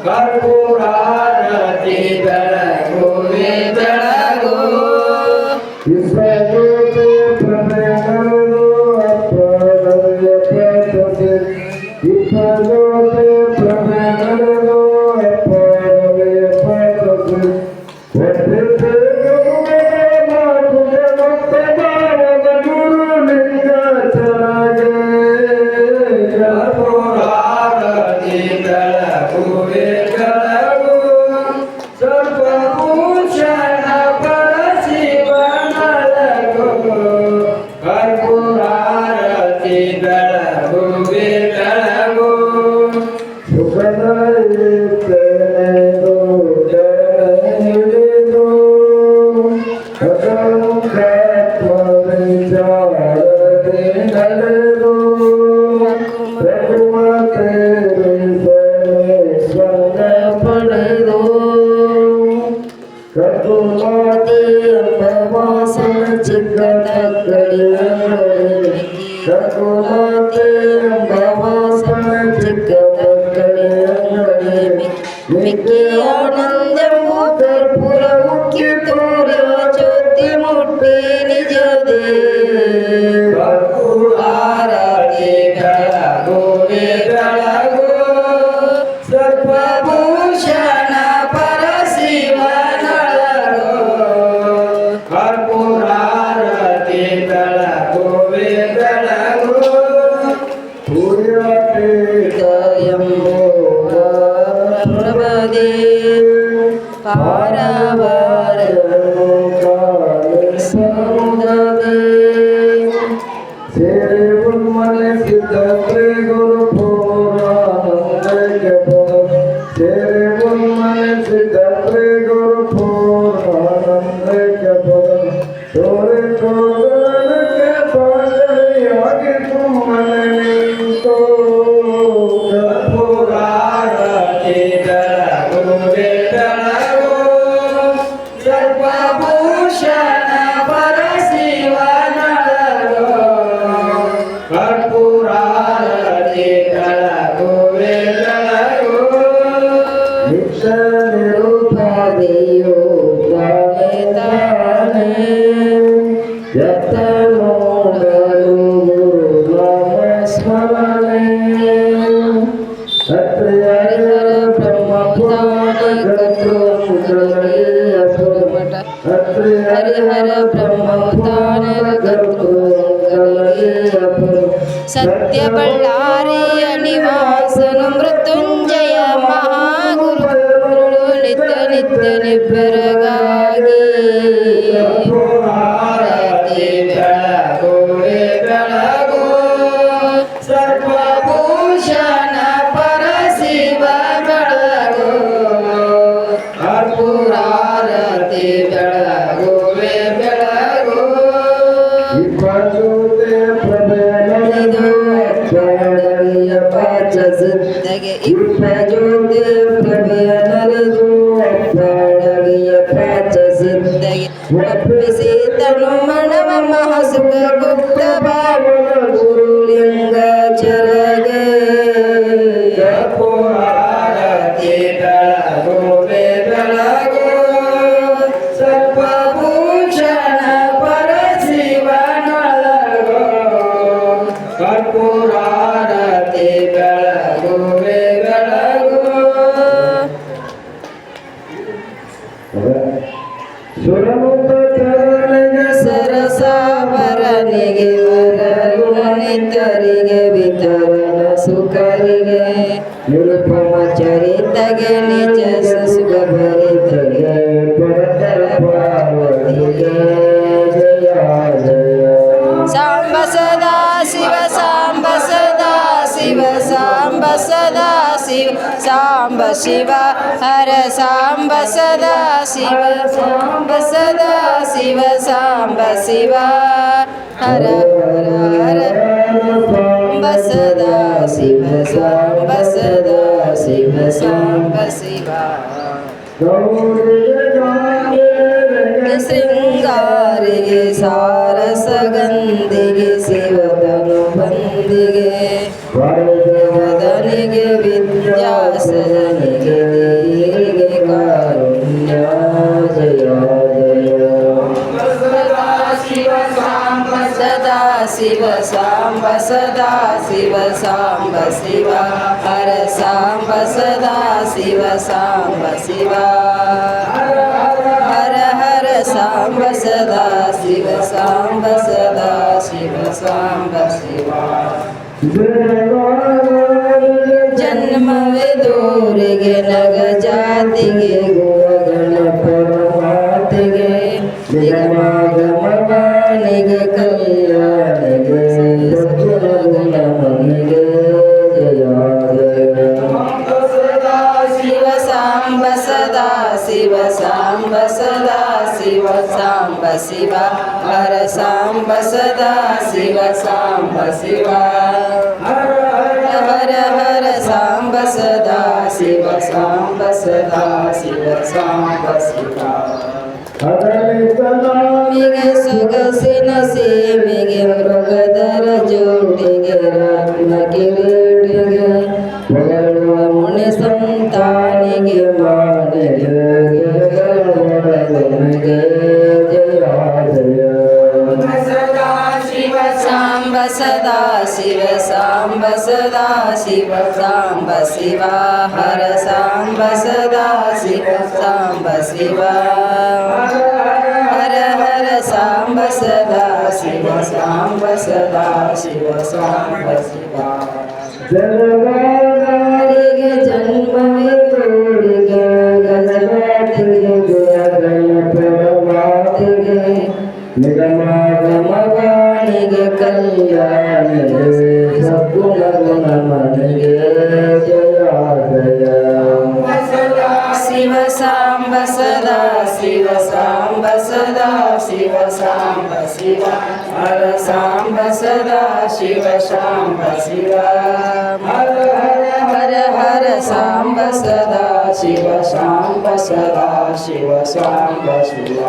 ಕರ್ಪೂರಾರತಿ ಬೆಳಗುವೆ ಬೆಳಗು ವಿಶ್ವಜ್ಯೋತಿ ಪ್ರಭೆಗಳು ಅಪ್ಪರವ್ಯ ಪ್ರಚೋದಿ ವಿಶ್ವಜ್ಯೋತಿ ಪ್ರಭೆಗಳು ಅಪ್ಪರವ್ಯ ಪ್ರಚೋದಿ ಆನಂದವು ಕರ್ಪೂರ ಮುಖ್ಯ ತೋರ ಜ್ಯೋತಿ ಮುಟ್ಟಿ ನಿಜದೇ ಕರ್ಪೂರಾರತಿ ಬೆಳಗುವೆ ಬೆಳಗು ಸರ್ವಭೂಷಣ ಪರಶಿವನಳಗು ಕರ್ಪೂರಾರತಿ ಬೆಳಗುವೆ ಬೆಳಗು ಪ್ರಭದೇ ಪಾರವಾರ ಸಮುದದೇ ಸೇರೆ ಉನ್ಮನೆ ಸಿದ್ಧತೆ ಗುರು ಪೂರ್ಣಾನಂದಕ್ಕೆ ಪದ ಸೇರೆ ಉನ್ಮನೆ ಸಿದ್ಧತೆ ಗುರು ಪೂರ್ಣಾನಂದಕ್ಕೆ ಪದ ತೋರೆ ತೋರಣಕ್ಕೆ ಪಾಂಡಳಿಯಾಗಿ ಸುಮ್ಮನೆ ನಿಂತೋ ಕರ್ಪೂರಾರತಿ ಬೆಳಗುವೆ ಬೆಳಗು ಸರ್ವಭೂಷಣ ಪರಶಿವನಳಗು ಕರ್ಪೂರಾರತಿ ಬೆಳಗುವೆ ಬೆಳಗು ನಿತ್ಯ ನಿರೂಪದೆಯೋ ತಾನೇ ಯತ್ತ ನೋಡಲು ಗುರು ನಾಮ ಸ್ಮರಣೆ ಹರಿಹರ ಬ್ರಹ್ಮಪುರಾಣ ಹರಿಹರ ಬ್ರಹ್ಮವತಾನದ ಗರ್ಭ ಸತ್ಯ ಬಳ್ಳಾರಿಯ ನಿವಾಸನು ಮೃತ್ಯುಂಜಯ ಮಹಾಗುರು ನಿತ್ಯ ನಿತ್ಯ ನಿಬ್ಬರಗಾಗಿ ಕರ್ಪೂರಾರತಿ ಬೆಳಗುವೆ ಬೆಳಗು ಸರ್ವಭೂಷಣ ಪರಶಿವ ಬೆಳಗು ಕರ್ಪೂರಾರತಿ ಬೆಳಗುವೆ ಬೆಳಗು ವಿಶ್ವಜ್ಯೋತಿ ಪ್ರಭೆಗಳು ಬೆಳಗಿಯ ಪಾಚಸುತ್ತಗೆ ಇಪ್ಪಜ್ಯೋತಿ ಪ್ರಭೆಯ ನಲಿದು ಬೆಳಗಿಯ ಪಾಚಸುತ್ತಗೆ ಒಪ್ಪಿಸಿ ತನು ಮನವ ಮಹಾಸುಖ ಗುಪ್ತ ಭಾವನ ಗುರುಲಿಂಗ ಚರಗೆ ಕರ್ಪೂರಾರತಿ ಬೆಳಗುವೆ ಬೆಳಗು ಸರ್ವಭೂಷಣ ಪರಶಿವನಳಗು ಕರ್ಪೂರಾರತಿ ಬೆಳಗುವೆ ಬೆಳಗು ಸುರಮುಖ ಚರಣೆಗೆ ಸರಸಾವರನಿಗೆ ವರರುಣಿತರಿಗೆ ವಿತರಣ ಸುಖರಿಗೆ ನಿರುಪಮ ಚರಿತಗೆ ನಿಜ ಸುಖ ಭರಿತಗೆ ಪರತರ ಪಾರ್ವತಿಗೆ ಜಯ ಜಯ ಸಾಂಬ ಸದಾ ಶಿವ ಸಾಂಬ ಸದಾ ಶಿವ ಸಾಂಬ ಸದಾ ಶಿವ ಸಾಂಬ ಶಿವ ಹರ ಸಾಂಬ ಸದಾ ಶಿವ ಸಾಂಬ ಸದಾ ಶಿವ ಸಾಂಬ ಶಿವ ಹರ ಹರ ಹರ ಸಾಂಬ ಸದಾ ಶಿವ ಸಾಂಬ ಸದಾ ಶಿವ ಸಾಂಬ ಶಿವ ಶೃಂಗಾರಿಗೆ ಸಾರಸಗಂಧಿಗೆ ಶಿವತನು ಬಂದಿಗೆ ವದನಿಗೆ ವಿದ್ಯಾಸ ಭಜನಿಗೆ ವೀರಿಗೆ ಕಾರುಣ್ಯ ಜಯ ಜಯ ಸದಾ ಶಿವ ಸಾಂಬ ಸದಾ ಶಿವ ಸಾಂಬ ಸದಾ ಶಿವ ಸಾಂಬ ಶಿವ ಹರ ಸಾಂಬ ಸದಾ ಶಿವ ಸಾಂಬ ಶಿವ ಹರ ಹರ ಸಾಂಬ ಸದಾ ಶಿವ ಸಾಂಬ ಸದಾ ಶಿವ ಸಾಂಬ ಶಿವ ಜನ್ಮವೇ ದೂರಿಗೆ ನಗ ಜಾತಿಗೆ ಗುಣಗಣ ಪರಮಾತಿಗೆ ನಿಗಮಾಗಮನಿಗೆ ಕಲ್ಯಾಣಿಗೆ ಸದ್ಗುಣ ಮನಿಗೆ ಜಯ ಜಯ ಸದಾ ಶಿವ ಸಾಂಬ ಸದಾ ಶಿವ ಸಾಂಬ ಸದಾ ಶಿವ ಸಾಂಬ ಶಿವ ಹರ ಸಾಂಬ ಸದಾ ಶಿವ ಸಾಂಬ ಶಿವ ಹರ ಹರ ಸಾಂಬ ಸದಾ ಶಿವ ಸಾಂಬ ಸದಾ ಶಿವ ಸಾಂಬ ಶಿವ ಮಿಗೆ ಸೊಗಸಿನ ಸೀಮೆಗೆ ಮೃಗದರ ಜೋಟಿಗೆ ರತ್ನ ಕಿರೀಟಿಗೆ ಹೊರಳುವ ಮುನಿ ಸಂತಾನಿಗೆ ಮಾನಿಗೆ ಒಳಗೊಳಗೆ ಜಯ ಜಯ ಸದಾ ಶಿವ ಸಾಂಬ ಸದಾ ಶಿವ ಸಾಂಬ ಸದಾ ಶಿವ ಸಾಂಬ ಶಿವ ಹರ ಸಾಂಬ ಸದಾ ಶಿವ ಸಾಂಬ ಶಿವ ಹರ ಹರ ಸಾಂಬ ಸದಾ ಶಿವ ಸಾಂಬ ಸದಾ ಶಿವ ಸಾಂಬ ಶಿವ ಹರಿಗೆ ಜನ್ಮವೇ ತೋರಿಗೆ ಗಜರಾಟಿಗೆ ಗುಣಗಣ ಪರಮಾತಿಗೆ ನಿಗಮಾಗಮವಾಣಿಗೆ ಕಲ್ಯಾಣಿಗೆ ಸದ್ಗುಣ ಗುಣ ಮನಿಗೆ ಜಯ ಜಯ ಶಿವ ಸಾಂಬ ಸದಾ ಶಿವ ಸಾಂಬ ಸದಾ ಶಿವ ಸಾಂಬ ಶಿವ ಹರ ಸಾಂಬ ಸದಾ ಶಿವ ಸಾಂಬ ಶಿವ ಹರ ಹರ ಹರ ಸಾಂಬ ಸದಾ ಶಿವ ಸಾಂಬ ಸದಾ ಶಿವ ಸಾಂಬ ಶಿವ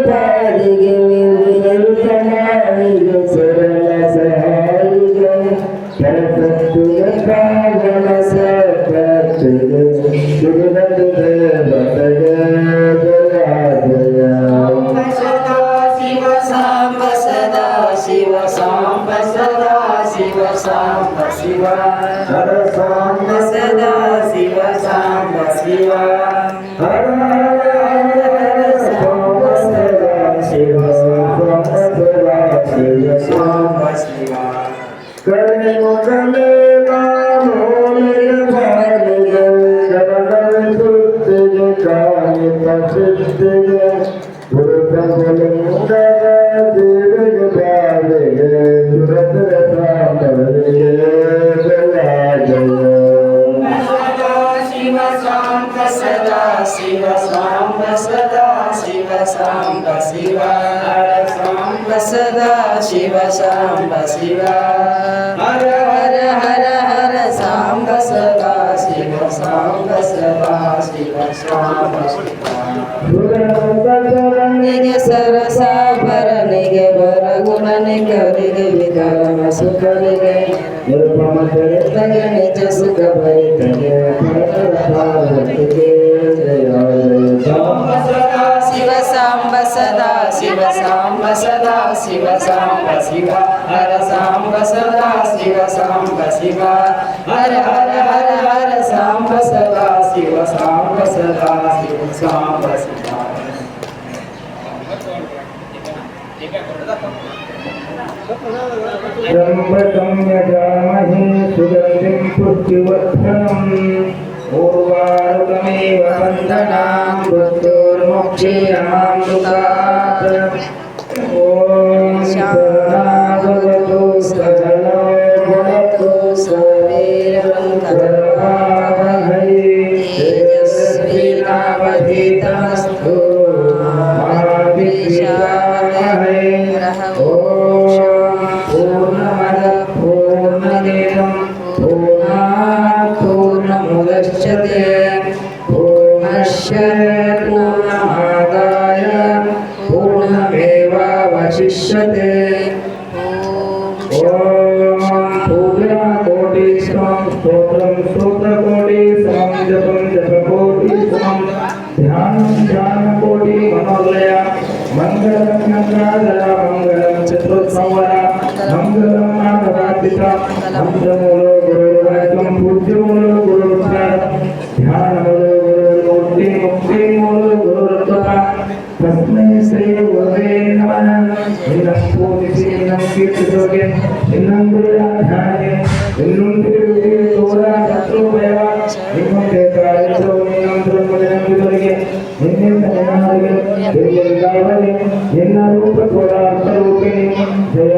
ಪಾದಿಗೆ ನಿರ್ಧನಾಯಿಗೆ ಸರಳ ಸಹಾಯಿಗೆ ಕರಪತ್ತುಗೆ ಕಾಗಣ ಸಪತ್ತುಗೆ ಸುಗಂಧೆ ಬದಗೆ ಜಯ ಜಯ ಸದಾ ಶಿವ ಸಾಂಬ ಸದಾ ಶಿವ ಸಾಂಬ ಸದಾ ಶಿವ ಸಾಂಬ ಶಿವ ಹರ ಸಾಂಬ ಸದಾ ಶಿವ ಸಾಂಬ ಶಿವ ಹರ ಹರ ಸಾಂಬ ಸದಾ ಶಿವ ಸಾಂಬ ಸದಾ ಶಿವ ಸಾಂಬ ಶಿವ ಕರೆ ಮೊದಲೇ ನಾಮೋಲಿಗೆ ಬಾಲಿಗೆ ಶರಣರ ಸುತ್ತಿಗೆ ಕಾಯಿತ ಸಿದ್ಧಿಗೆ ಪುರುಷಲಿಂಗದ ದೇವಿಗೆ ಬಾಲಿಗೆ ಸುರತರ ಸಾಂಬರಿಗೆ ಜಯ ಜಯ ಶಿವ ಸಾಂಬ ಸದಾ ಶಿವ ಸಾಂಬ ಸದಾ ಶಿವ ಸಾಂಬ ಶಿವ ಹರ ಸಾಂಬ ಸದಾ ಶಿವ ಸಾಂಬ ಶಿವ ಹರ ಹರ ಹರ ಹರ ಸಾಂಬ ಸದಾ ಶಿವ ಸಾಂಬ ಸದಾ ಶಿವ ಸಾಂಬ ಶಿವ ನಿಗೆ ಸರಸ ಭರನಿಗೆ ವರಗುಣನಿಕರಿಗೆ ವಿಧಾನ ಸುಖರಿಗೆ ನಿರ್ಮಮ ಚರಿತಗೆ ನಿಜ ಸುಖ ಭರಿತಗೆ ಪಾರ್ವತಿಗೆ ಜಯ ಜಯ ಶಿವ ಸಾಂಬ ಸದಾ ಶಿವ ಸಾಂಬ ಸದಾ ಶಿವ ಸಾಂಬ ಶಿವ ಹರ ಸಾಂಬ ಸದಾ ಶಿವ ಸಾಂಬ ಶಿವ ಹರ ಹರ ಹರ ಹರ ಸಾಂಬ ಸದಾ ಶಿವ ಸಾಂಬ ಸದಾ ಶಿವ ಸಾಂಬ ಶಿವ त्र्यम्बकं यजामहे सुगन्धिं पुष्टिवर्धनम् उर्वारुकमेव बन्धनां मृत्योर्मुक्षीयमामृतात् ॐ शरणभवतु सहनो भुनक्तु सवीरं करवावहै तेजस्विनावधीतमस्तु मा विद्विषावहै पूर्णमदः पूर्णमिदं पूर्णात् पूर्णमुदच्यते पूर्णस्य पूर्णमादाय पूर्णमेवावशिष्यते अर्पित मंत्रमूलो गुरुर्वैतम पूज्यमूलो गुरुर्प्राण ध्यानमूलो गुरुर्मूर्ति मुक्तिमूलो गुरुर्कृपा तस्मै श्री गुरुवे नमः इन्नं पूजिಸಿ इन्नं कीर्तिसोगे इन्नं गुरुराध्याने इन्नं तिरुगे तोरा शत्रुभयವ इन्नं ಕಾಯಿಸೋ इन्नं ಬ್ರಹ್ಮನಿಗೆ ನಿನ್ನೆ ತಲೆನಾರಿಗೆ ಎಲ್ಲರಿಗಾಗಲಿ ನಿನ್ನ ರೂಪ ತೋರ ರೂಪಿಣಿ ಜಯ